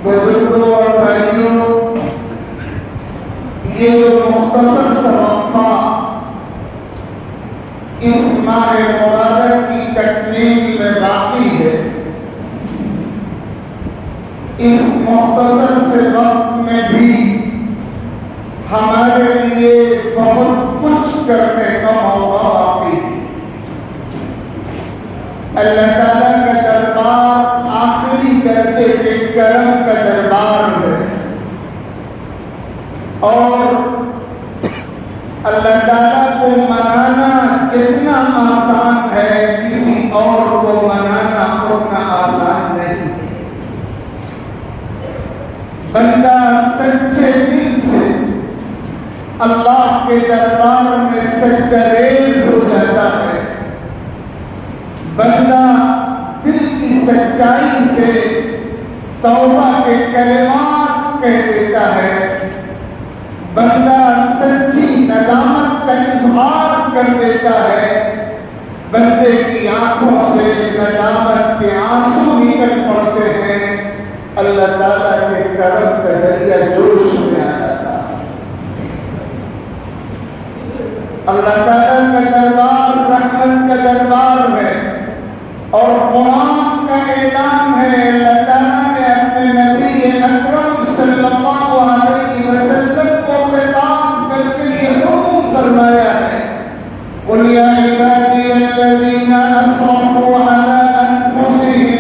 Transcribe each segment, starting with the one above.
بزرگوں اور بھائیوں، یہ جو مختصر سا وقفہ اس ماہ مبارک کی تکمیل میں باقی ہے، اس مختصر سے وقت میں بھی ہمارے لیے بہت کچھ کرنے کا موقع باقی ہے۔ اللہ تعالیٰ کا دربار آخری درجے کے کرم کا دربار ہے، اور اللہ تعالیٰ کو منانا جتنا آسان ہے، کسی اور کو منانا اتنا آسان نہیں ہے۔ بندہ سچے دل سے اللہ کے دربار میں سجدہ ریز ہو جاتا ہے، بندہ دل کی سچائی سے توبہ کے کلمات کہہ دیتا ہے، بندہ سچی ندامت کا اظہار کر دیتا ہے، بندے کی آنکھوں سے ندامت کے آنسو نکل پڑتے ہیں، اللہ تعالیٰ کے کرم کا دریا جوش میں آ جاتا ہے۔ اللہ تعالیٰ کا دربار رحمت کا دربار ہے، اور قرآن کا اعلان ہے، اللہ تعالیٰ نے اپنے نبی اکرم صلی اللہ علیہ وسلم کو خطاب کر کے یہ حکم فرمایا ہے، قُلْ يَا عِبَادِيَ الَّذِينَ أَسْرَفُوا عَلَىٰ أَنفُسِهِمْ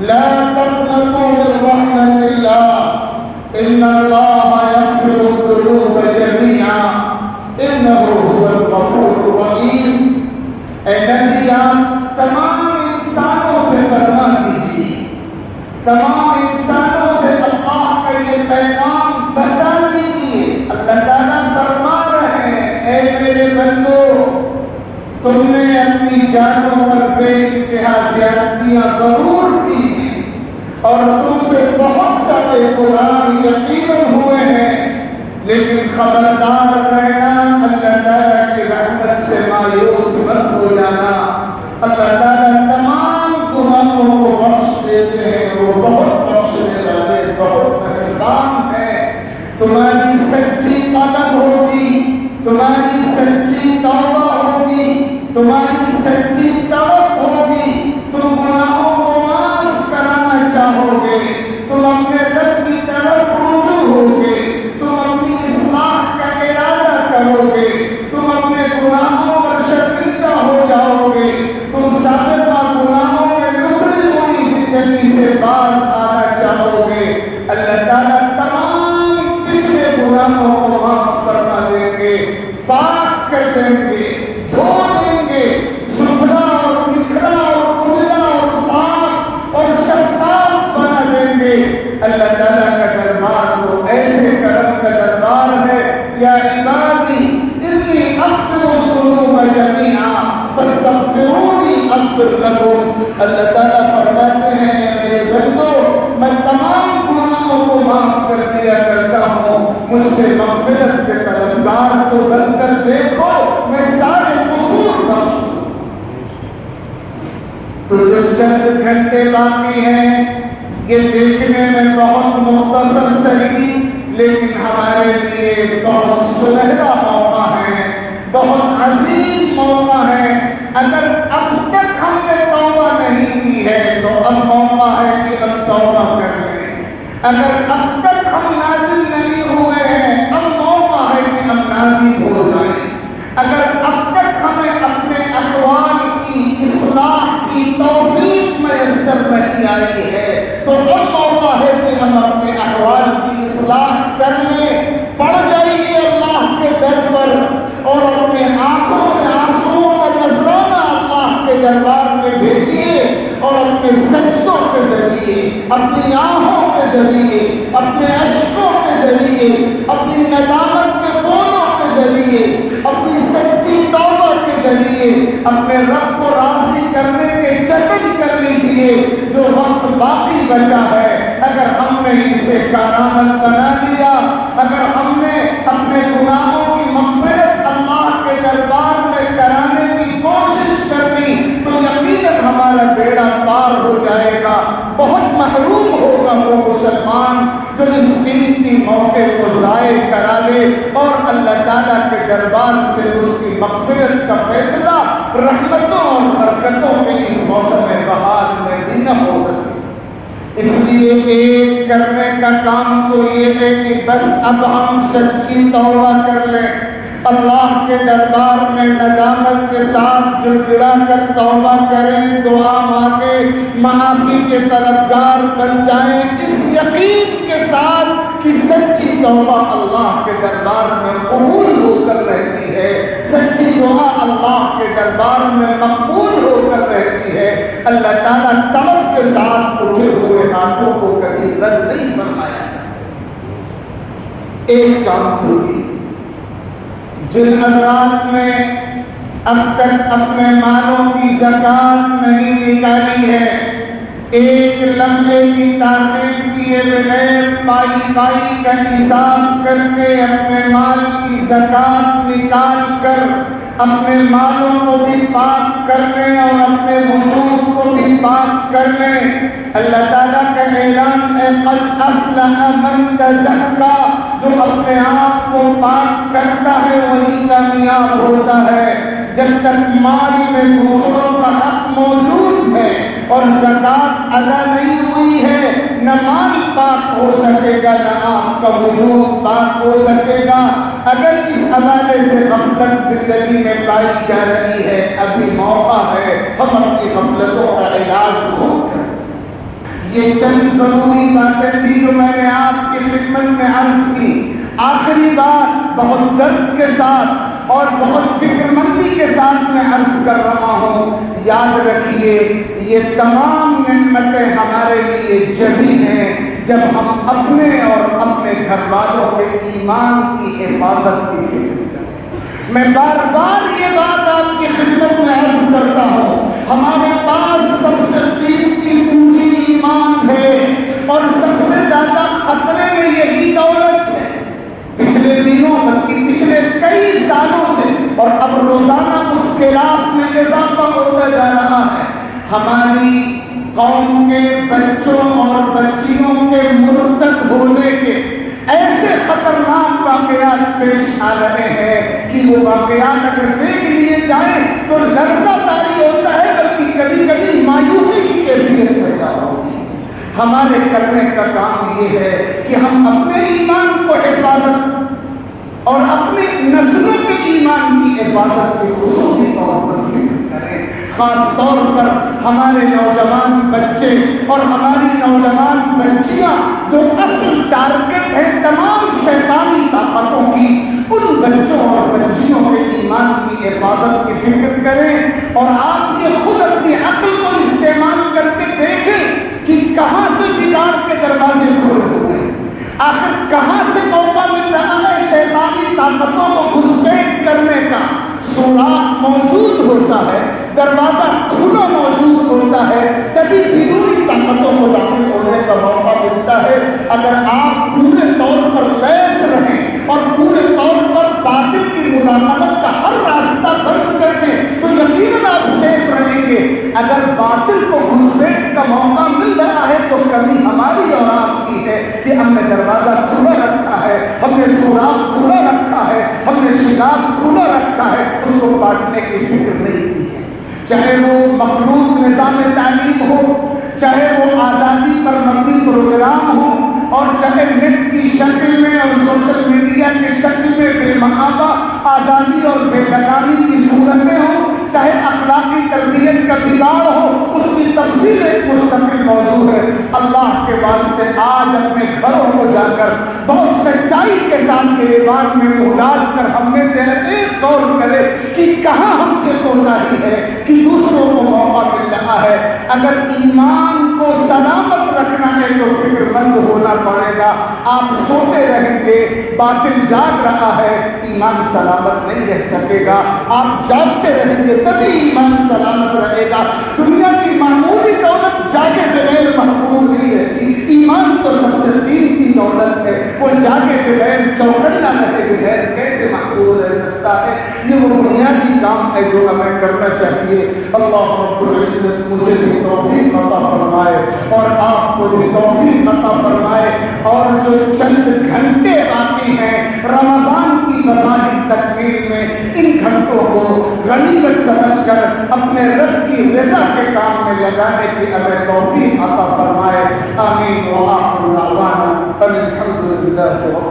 لَا تَقْنَطُوا مِن رَّحْمَةِ اللَّهِ إِنَّ اللَّهَ يَغْفِرُ الذُّنُوبَ جَمِيعًا إِنَّهُ هُوَ الْغَفُورُ الرَّحِيمُ۔ اے نبی، آپ تمام انسانوں سے فرما دیجیے، تمام انسانوں سے اللہ کا یہ پیغام بتا دیجیے۔ اللہ تعالیٰ فرما رہے ہیں، اے میرے بندو، تم نے اپنی جانوں پر بے انتہا زیادتیاں ضرور کی ہیں، اور تم سے بہت سارے گناہ یقیناً ہوئے ہیں، لیکن خبردار رہنا، اللہ تعالیٰ کی رحمت سے مایوس مت ہو جانا۔ اللہ تعالیٰ تمام گناہوں کو بخش دیتے ہیں، وہ بہت بخشنے والے، بہت مہربان ہیں۔ تمہاری سچی طلب ہوگی، تمہاری سچی توبہ ہوگی، تمہاری سچی طلب ہوگی، تم گناہوں کو معاف کرانا چاہو گے، تم اپنے رب کی طرف رجوع ہوگے، تم اپنی اصلاح کا ارادہ کرو گے، تم اپنے گناہوں پر شرمندہ ہو جاؤ گے، تم سابقہ گناہوں میں گزری ہوئی زندگی سے باز آنا چاہو گے، اللہ تعالیٰ تمام پچھلے گناہوں کو معاف فرما دیں گے، پاک کر دیں گے، دھو دیں گے، ستھرا اور نکھرا اور اجلا اور صاف اور شفاف بنا دیں گے۔ اللہ تعالیٰ کا دربار تو ایسے کرم کا دربار ہے، یا عبادی انی اغفر الذنوب جميعا فاستغفرونی اغفر لکم۔ اللہ تعالیٰ فرماتے ہیں، اے میرے بندو، میں تمام گناہوں کو معاف کر دیا کرتا ہوں، مجھ سے مغفرت کے طلبگار تو بن کر دیکھو، میں سارے قصور بخش دوں۔ تو جو چند گھنٹے باقی ہیں، یہ دیکھنے میں بہت مختصر صحیح، لیکن ہمارے لیے بہت سنہرا موقع ہے، بہت عظیم موقع ہے۔ اگر اب تک ہم نے توبہ نہیں کی ہے تو اب موقع ہے کہ اب توبہ کر لیں۔ اگر اب تک ہم نازل نہیں ہوئے ہیں، اب موقع ہے کہ ہم نازل ہو جائیں۔ اگر اب تک ہمیں اپنے احوال کی اصلاح کی توفیق میسر نہیں آئی ہے تو اب موقع ہے کہ ہم اپنے احوال کی اصلاح کر لیں۔ پڑ جائیے اللہ کے در پر، اور اپنے آنکھوں سے آنسوؤں کا نذرانہ اللہ کے دربار میں بھیجیے، اور اپنے سجدوں کے ذریعے، اپنی آنکھوں کے ذریعے، اپنے اشکوں کے ذریعے، اپنی ندامت کے بولوں کے ذریعے، اپنی سچی توبہ کے ذریعے اپنے رب کو راضی کرنے کے جتن کر لیجیے۔ جو وقت باقی بچا ہے، اگر ہم نے اسے کارآمد بنا لیا، اگر ہم نے اپنے گناہوں کی مغفرت اللہ کے دربار میں کرانے کی کوشش کرنی، تو یقیناً ہمارا بیڑا پار ہو جائے گا، بہت محروم ہوگا ہوگا وہ مسلمان جو اس قیمتی موقع کو ضائع کرا لے اور اللہ تعالیٰ کے دربار سے اس کی مغفرت کا فیصلہ رحمتوں اور برکتوں کے اس موسم بہار میں بھی نہ ہو سکے۔ اس لیے ایک کرنے کا کام تو یہ ہے کہ بس اب ہم سچی توبہ کر لیں، اللہ کے دربار میں ندامت کے ساتھ گڑ گڑا کر توبہ کریں، دعا مانگے، معافی کے طلبگار بن جائیں، اس یقین کے ساتھ کہ سچی توبہ اللہ کے دربار میں قبول ہو کر رہتی ہے، سچی دعا اللہ کے دربار میں مقبول ہو کر رہتی ہے۔ اللہ تعالیٰ طلب کے ساتھ اٹھے ہوئے ہاتھوں کو کبھی رد نہیں فرمایا۔ ایک کام ہوگی، جن حضرات نے اب تک اپنے مالوں کی زکات نہیں نکالی ہے، ایک لمحے کی تاخیر کیے بغیر پائی پائی کا حساب کر کے اپنے مال کی زکات نکال کر اپنے مالوں کو بھی پاک کر لیں اور اپنے وجود کو بھی پاک کر لیں۔ اللہ تعالیٰ کا اعلان ہے قد افلح من تزکا، جو اپنے آپ کو پاک کرتا ہے وہی کامیاب ہوتا ہے۔ جب تک مال میں دوسروں کا حق موجود ہے اور زکات ادا نہیں ہوئی ہے، نہ مال پاک ہو سکے گا نہ آپ کا وجود پاک ہو سکے گا۔ اگر اس حوالے سے غفلت زندگی میں پائی جا رہی ہے، ابھی موقع ہے ہم اپنی غفلتوں کا علاج خود کریں۔ یہ چند ضروری باتیں تھی جو میں نے آپ کی خدمت میں عرض کی۔ آخری بات بہت درد کے ساتھ اور بہت فکر مندی کے ساتھ میں عرض کر رہا ہوں، یاد رکھیے یہ تمام نعمتیں ہمارے لیے جبھی ہیں جب ہم اپنے اور اپنے گھر والوں کے ایمان کی حفاظت کی فکر کریں۔ میں بار بار یہ بات آپ کی خدمت میں عرض کرتا ہوں، ہمارے پاس سب سے قیمتی پونجی ایمان ہے اور سب سے زیادہ خطرے میں یہی دولت ہے۔ پچھلے دنوں بلکہ پچھلے کئی سالوں سے اور اب روزانہ مشکلات میں اضافہ ہوتا جا رہا ہے، ہماری قوم کے بچوں اور بچیوں کے مرتد ہونے کے ایسے خطرناک واقعات پیش آ رہے ہیں کہ وہ واقعات اگر دیکھ لیے جائیں تو لرزہ طاری ہوتا ہے، بلکہ کبھی کبھی مایوسی کی کیفیت پیدا ہوتی ہے۔ ہمارے کرنے کا کام یہ ہے کہ ہم اپنے ایمان کو حفاظت اور اپنے نسلوں کے ایمان کی حفاظت کے خصوصی طور پر فکر کریں، خاص طور پر ہمارے نوجوان بچے اور ہماری نوجوان بچیاں جو اصل ٹارگٹ ہیں تمام شیطانی طاقتوں کی، ان بچوں اور بچیوں کے ایمان کی حفاظت کی فکر کریں اور آپ یہ خود اپنی عقل کو استعمال کر کے دیکھیں کہ کہاں سے بگاڑ کے دروازے کھولے ہوئے ہیں، آخر کہاں سے موقع مل رہا ہے شیطانی طاقتوں کو گھسپیٹ کرنے کا۔ سوراخ موجود ہوتا ہے، دروازہ کھلا موجود ہوتا ہے، تبھی بیرونی طاقتوں کو داخل ہونے کا موقع ملتا ہے۔ اگر آپ پورے طور پر لیس رہیں اور پورے طور پر باطل کی مداخلت کا ہر راستہ بند کر دیں تو یقیناً آپ سیف رہیں گے۔ اگر باطل کو گھسپیٹ کا موقع مل رہا ہے تو کمی ہماری اور آپ کی ہے کہ ہم نے دروازہ کھلا رکھا ہے، ہم نے سوراخ کھلا رکھا ہے، ہم نے شگاف کھلا رکھا ہے، اس کو کاٹنے کی فکر نہیں کی ہے۔ چاہے وہ مخلوط نظام تعلیم ہو، چاہے وہ آزادی پر مبنی پروگرام ہو، اور چاہے نیٹ کی شکل میں اور سوشل میڈیا کی شکل میں بے محابہ آزادی اور بے لگامی کی صورتیں ہوں، چاہے اخلاقی تربیت کا بگاڑ ہو، اس کی تفصیل ایک مستقل موضوع ہے۔ اللہ کے واسطے آج اپنے گھروں کو جا کر بہت سچائی کے ساتھ گریبان میں منہ ڈال کر ہم میں سے ایک غور کرے کہ کہاں ہم سے کوتاہی ہے کہ دوسروں کو موقع مل رہا ہے۔ اگر ایمان کو سلامت رکھنا ہے تو فکر مند ہونا پڑے گا۔ آپ سوتے رہیں گے، باطل جاگ رہا ہے، ایمان سلامت نہیں رہ سکے گا۔ آپ جاگتے رہیں گے تبھی ایمان سلامت رہے گا۔ دنیا کی معمولی دولت جاگے بغیر محفوظ نہیں رہتی، ایمان تو سب سے قیمتی دولت ہے، وہ جاگے بغیر چوکنا رہے بغیر کیسے محفوظ رہ سکتا ہے؟ کرتا ہے. یہ وہ بنیادی کام ہے جو ہمیں کرنا چاہیے. اللہ رب العزت مجھے بھی توفیق عطا فرمائے اور آپ کو بھی توفیق عطا فرمائے. اور جو چند گھنٹے باقی ہیں رمضان کی بظاہر تکمیل میں، ان گھنٹوں کو غنیمت سمجھ کر اپنے رب کی رضا کے کام میں لگانے کی ہمیں توفیق عطا فرمائے. آمین. وآخر دعوانا الحمد للہ.